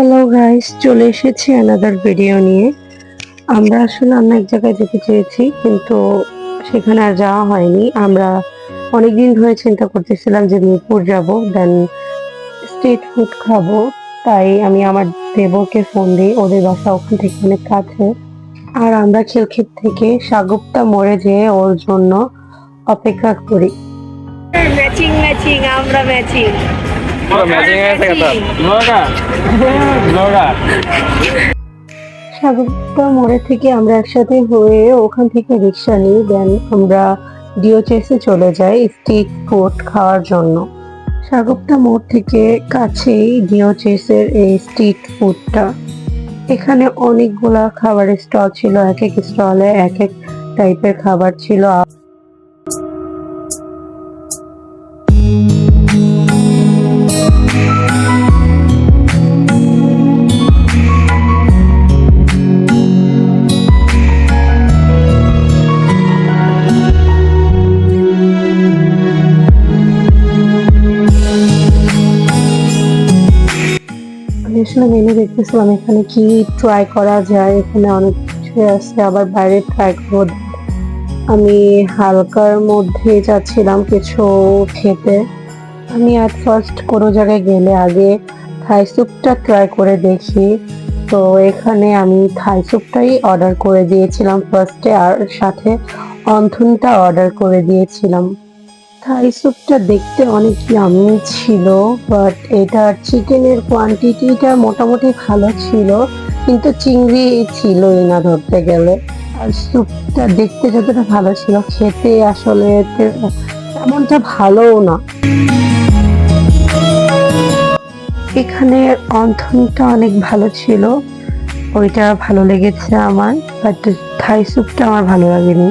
Hello guys, চলে এসেছি another video নিয়ে। আমরা আসলে অন্য এক জায়গায় যেতে চেয়েছি, কিন্তু সেখানে আর যাওয়া হয়নি। আমরা অনেকদিন ধরে চিন্তা করতেছিলাম যে মিরপুর যাব, দেন স্ট্রিট ফুড খাবো। তাই আমি আমার দেবরকে ফোন দিই, ওদের বাসা ওখান থেকে অনেক কাছে। আর আমরা খিলক্ষেত থেকে সাগুপ্তা মোড়ে যেয়ে ওর জন্য অপেক্ষা করি। ম্যাচিং ম্যাচিং, আমরা ম্যাচিং। সাগরটা মোড়ে থেকে আমরা একসাথে হয়ে ওখান থেকে রিক্সা নিই, দেন আমরা ডিওচেসে চলে যাই স্ট্রিট ফুড খাওয়ার জন্য। সাগরটা মোড় থেকে কাছেই ডিওচেসের এই স্ট্রিট ফুডটা। এখানে অনেকগুলা খাবারের স্টল ছিল, এক এক স্টলে এক এক টাইপের খাবার ছিল। আসলে মেনু দেখতেছিলাম এখানে কি ট্রাই করা যায়। এখানে অনেক কিছু আছে, আবার বাইরে ট্রাই করবো। আমি হালকার মধ্যে যাচ্ছিলাম কিছু খেতে। আমি অ্যাট ফার্স্ট কোনো জায়গায় গেলে আগে থাই স্যুপটা ট্রাই করে দেখি। তো এখানে আমি থাই স্যুপটাই অর্ডার করে দিয়েছিলাম ফার্স্টে, আর সাথে অন্থনটা অর্ডার করে দিয়েছিলাম। থাই স্যুপটা দেখতে অনেক ইয়ামি ছিল, বাট এটার চিকেনের কোয়ান্টিটিটা মোটামুটি ভালো ছিল, কিন্তু চিংড়ি ছিলই না ধরতে গেলে। আর স্যুপটা দেখতে যতটা ভালো ছিল, খেতে আসলে তেমনটা ভালোও না। এখানে অন্থনটা অনেক ভালো ছিল, ওইটা ভালো লেগেছে আমার, বাট থাই স্যুপটা আমার ভালো লাগেনি।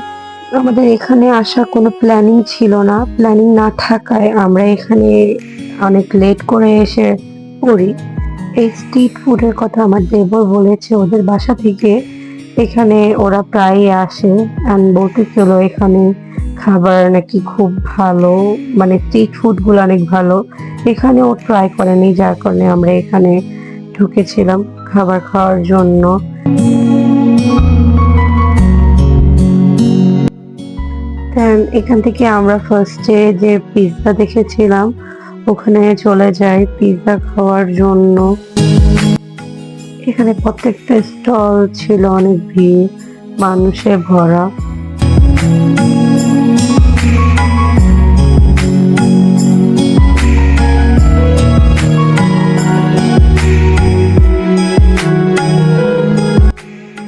আমাদের এখানে আসার কোনো প্ল্যানিং ছিল না, প্ল্যানিং না থাকায় আমরা এখানে অনেক লেট করে এসে পড়ি। এই স্ট্রিট ফুডের কথা আমার দেবর বলেছে, ওদের বাসা থেকে এখানে ওরা প্রায়ই আসে, অ্যান্ড বলতেছিল এখানে খাবার নাকি খুব ভালো, মানে স্ট্রিট ফুড গুলো অনেক ভালো। এখানে ও ট্রাই করেনি, যার কারণে আমরা এখানে ঢুকেছিলাম খাবার খাওয়ার জন্য। এখান থেকে আমরা ফার্স্টে যে পিৎজা দেখেছিলাম ওখানে চলে যাই পিৎজা খাওয়ার জন্য। এখানে প্রত্যেকটা স্টল ছিল অনেক ভিড়, মানুষে ভরা।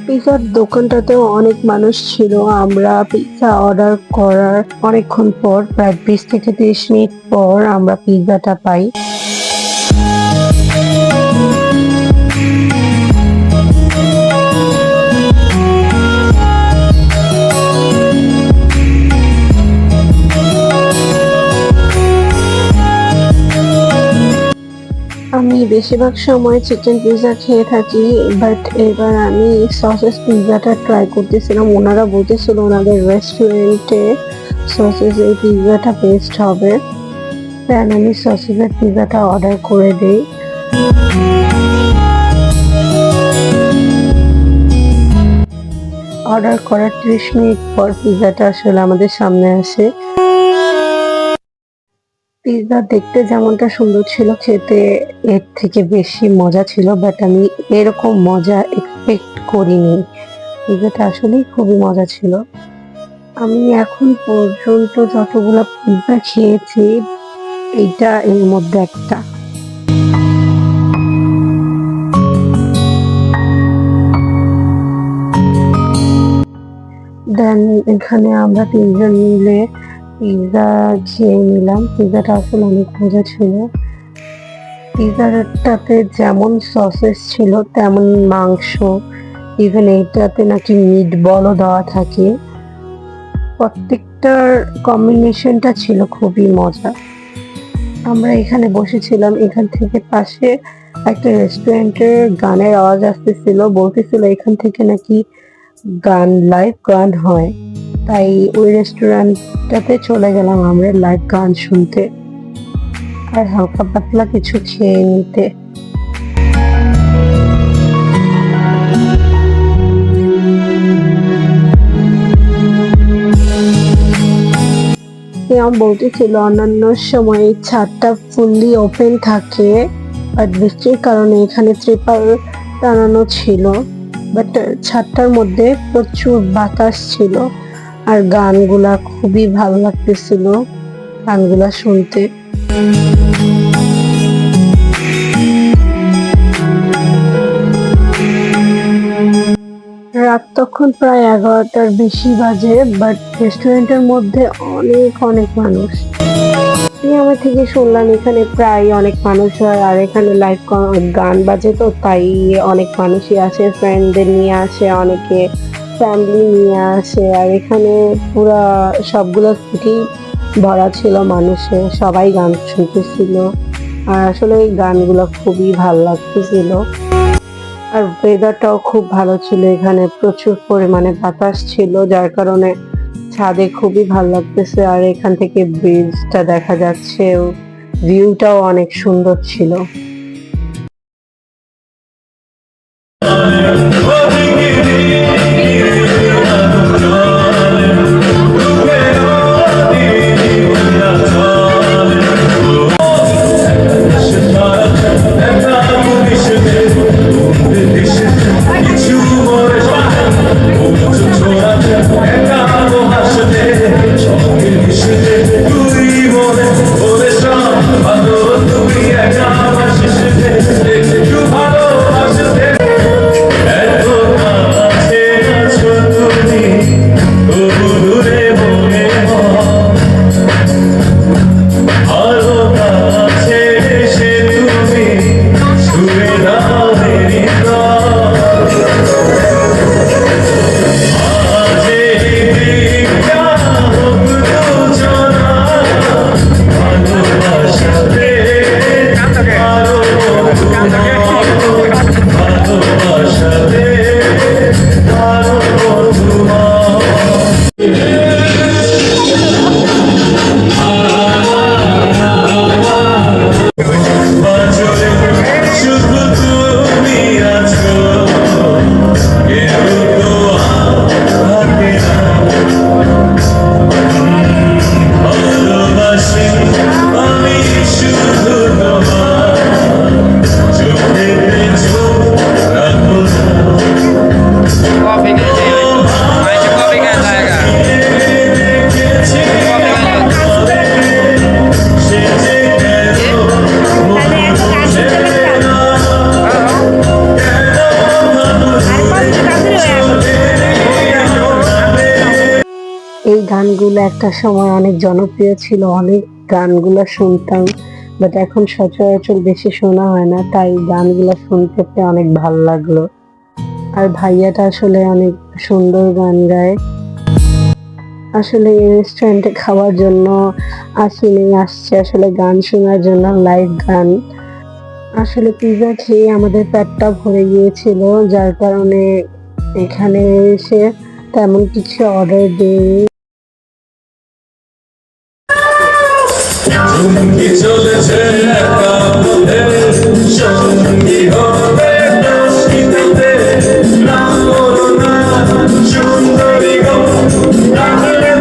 পিৎজার দোকানটাতেও অনেক মানুষ ছিল। আমরা পিৎজা অর্ডার করার অনেকক্ষণ পর, প্রায় 20 থেকে 30 মিনিট পর আমরা পিৎজাটা পাই। আমি বেশিরভাগ সময় চিকেন পিৎজা খেয়ে থাকি, বাট এবার আমি সসেস পিৎজাটা ট্রাই করতেছিলাম। ওনারা বলতেছিল ওনাদের রেস্টুরেন্টে সসেস এই পিৎজাটা বেস্ট হবে, দেন আমি সসেসের পিৎজাটা অর্ডার করে দিই। অর্ডার করার 30 মিনিট পর পিৎজাটা আসলে আমাদের সামনে আসে। পিৎজা দেখতে যেমনটা সুন্দর ছিল, খেতে এর থেকে বেশি মজা ছিল, বাট আমি এরকম মজা এক্সপেক্ট করিনি। পিৎজাটা আসলেই খুবই মজা ছিল। আমি এখন পর্যন্ত যতগুলো পিৎজা খেয়েছি, এইটা এর মধ্যে একটা। দেন এখানে আমরা তিনজন মিলে পিৎজা খেয়ে নিলাম। পিৎজাটা আসলে অনেক মজা ছিল। পিৎজাটাতে যেমন সসেস ছিল তেমন মাংস, ইভেন এইটাতে নাকি মিট বলও দেওয়া থাকে। প্রত্যেকটার কম্বিনেশনটা ছিল খুবই মজা। আমরা এখানে বসেছিলাম, এখান থেকে পাশে একটা রেস্টুরেন্টের গানের আওয়াজ আসতেছিল, বলতেছিল এখান থেকে নাকি গান, লাইভ গান হয়। তাই ওই রেস্টুরেন্টটাতে চলে গেলাম আমরা লাইভ গান শুনতে আর হালকা পাতলা কিছু খেয়ে নিতে। সিয়াম বলতেছিল অন্যান্য সময় এই ছাদটা ফুললি ওপেন থাকে, বাট বৃষ্টির কারণে এখানে ত্রিপাল টানানো ছিল। বাট ছাদটার মধ্যে প্রচুর বাতাস ছিল, আর গানগুলা খুবই ভালো লাগতেছিল গানগুলা শুনতে। রাত তখন প্রায় 11টার বেশি বাজে, বাট রেস্টুরেন্টের মধ্যে অনেক অনেক মানুষ। আমি আমার থেকে শুনলাম এখানে প্রায় অনেক মানুষ হয়, আর এখানে লাইভ গান বাজে, তো তাই অনেক মানুষই আসে, ফ্রেন্ডদের নিয়ে আসে, অনেকে ফ্যামিলি নিয়ে আসে। আর এখানে পুরা সবগুলো সিটি ভরা ছিল মানুষে, সবাই গান শুনতেছিল। আর আসলে এই গানগুলো খুবই ভালো লাগতেছিল। আর ওয়েদারটাও খুব ভালো ছিল, এখানে প্রচুর পরিমাণে বাতাস ছিল, যার কারণে ছাদে খুবই ভালো লাগতেছে। আর এখান থেকে ব্রিজটা দেখা যাচ্ছে, ভিউটাও অনেক সুন্দর ছিল। এই গানগুলো একটা সময় অনেক জনপ্রিয় ছিল, অনেক গানগুলো শুনতাম, বাট এখন সচরাচর বেশি শোনা হয় না, তাই গানগুলো শুনতে পেয়ে অনেক ভালো লাগলো। আর ভাইয়াটা আসলে অনেক সুন্দর গান গায়। আসলে এই রেস্টুরেন্টে খাওয়ার জন্য আসিনি, আসছে আসলে গান শোনার জন্য, লাইভ গান। আসলে পিৎজা খেয়ে আমাদের পেটটা ভরে গিয়েছিল, যার কারণে এখানে এসে তেমন কিছু অর্ডার দিই। চলেছে সঙ্গী হবে সুন্দরী গো,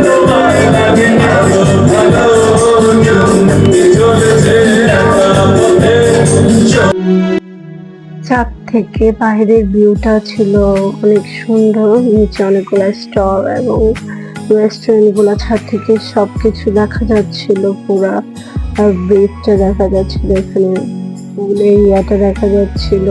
তোমায় লাগে না ভালো, চলেছে ছাদ থেকে বাইরের ভিউটা ছিল অনেক সুন্দর, নিচে অনেকগুলো স্টল এবং রেস্টুরেন্ট গুলা, ছাদ থেকে সবকিছু দেখা যাচ্ছিল পুরা। আর ব্রিজটা দেখা যাচ্ছিল, এখানে এরিয়াটা দেখা যাচ্ছিল।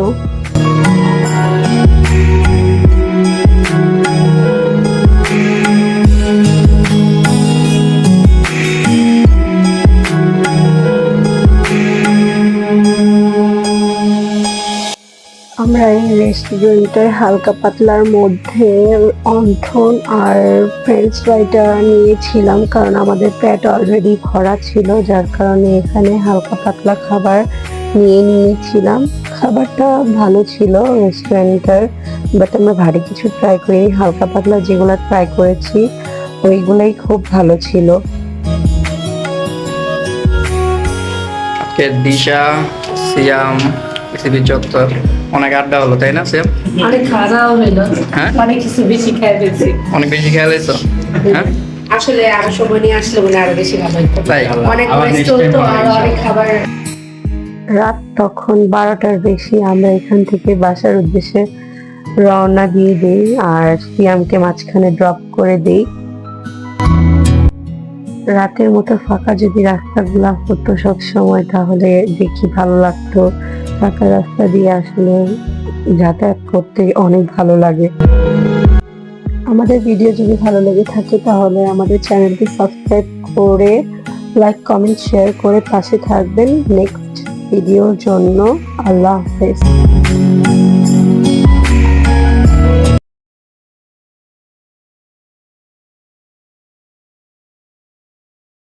আমরা এই রেস্টুরেন্টে হালকা পাতলার মধ্যে অন্থন আর ফ্রেঞ্চ ফ্রাইটা নিয়েছিলাম, কারণ আমাদের পেট অলরেডি ভরা ছিল, যার কারণে এখানে হালকা পাতলা খাবার নিয়েছিলাম। খাবারটা ভালো ছিল রেস্টুরেন্টের, বাট আমরা ভারী কিছু ট্রাই করি, হালকা পাতলা যেগুলো ট্রাই করেছি ওইগুলাই খুব ভালো ছিল। দিশা, সিয়াম, পৃথিবীর চত্বর অনেক আড্ডা হলো, তাই না সিয়াম? অনেক খাওয়া হইলো, হ্যাঁ অনেক কিছু বেশি খেয়ে ফেলছি। অনেক বেশি খেয়াল হয়েছো? হ্যাঁ আসলে আরো সময় নিয়ে আসলে মনে হয় আরো বেশি ভালো হতো। তাই অনেক আবার ওয়েস্ট next time হতো আর বানাবো অনেক খাবার। রাত তখন 12টার বেশি। আমরা এখান থেকে বাসার উদ্দেশ্যে রওনা দিয়ে দিই আর সিয়ামকে মাঝখানে ড্রপ করে দিই। রাতের মতো ফাঁকা যদি রাস্তাগুলা হতো সব সময় তাহলে দেখি ভালো লাগতো। ফাঁকা রাস্তা দিয়ে আসলে যাতায়াত করতে অনেক ভালো লাগে। আমাদের ভিডিও যদি ভালো লেগে থাকে তাহলে আমাদের চ্যানেলটি সাবস্ক্রাইব করে লাইক কমেন্ট শেয়ার করে পাশে থাকবেন নেক্সট ভিডিওর জন্য। আল্লাহ হাফেজ।